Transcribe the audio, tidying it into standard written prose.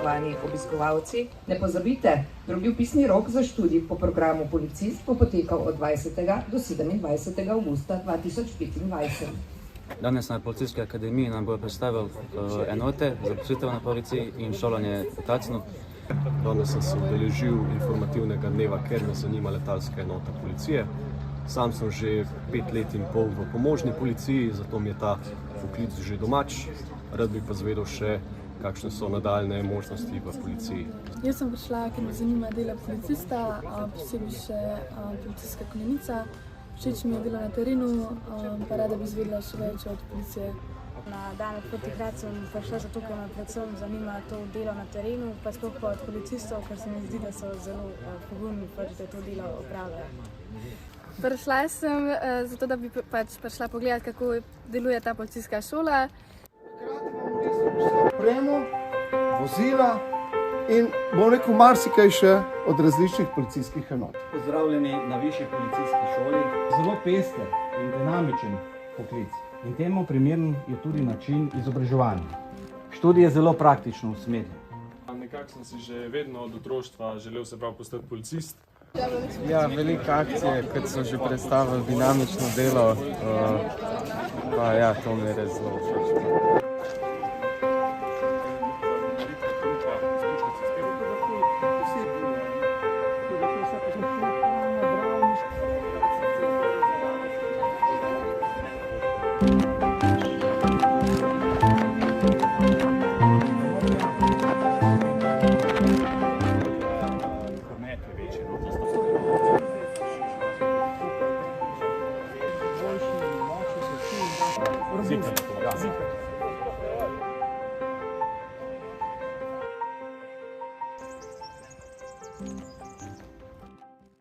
spoštovani obiskovalci, ne pozabite, drugi vpisni rok za študij po programu Policist bo potekal od 20. do 27. avgusta 2025. Danes na Policijski akademiji nam bo predstavil enote za zaposlitev na policiji in šolanje letalcev. Danes sem se udeležil informativnega dneva, ker me zanima letalska enota policije. Sam sem že 5 let in pol v pomožni policiji, zato mi je ta poklic že domač. Rad bi pa zvedel še, kakšne so nadaljne možnosti v policiji. Jaz sem prišla, ker me zanima delo policista, posebej še policijska kononica. Všeč mi je delo na terenu, pa rada bi izvedela še več od policije. Na dan odprtih vrat sem prišla zato, ker me predvsem zanima to delo na terenu, pa sploh pa od policistov, ker se mi zdi, da so zelo pogumni, da to delo opravljajo. Prišla sem zato, da bi prišla pogledati, kako deluje ta policijska šola. Opremo, vozila in bom rekel marsikaj še od različnih policijskih enot. Pozdravljeni na višji policijski šoli. Zelo pester in dinamičen poklic in temu primeren je tudi način izobraževanja. Študij je zelo praktično usmerjen. Nekako sem si že vedno od otroštva želel se prav postati policist. Ja, velike akcije, kot so že predstavili, dinamično delo, pa ja, to mi je res zelo všeč. Zika.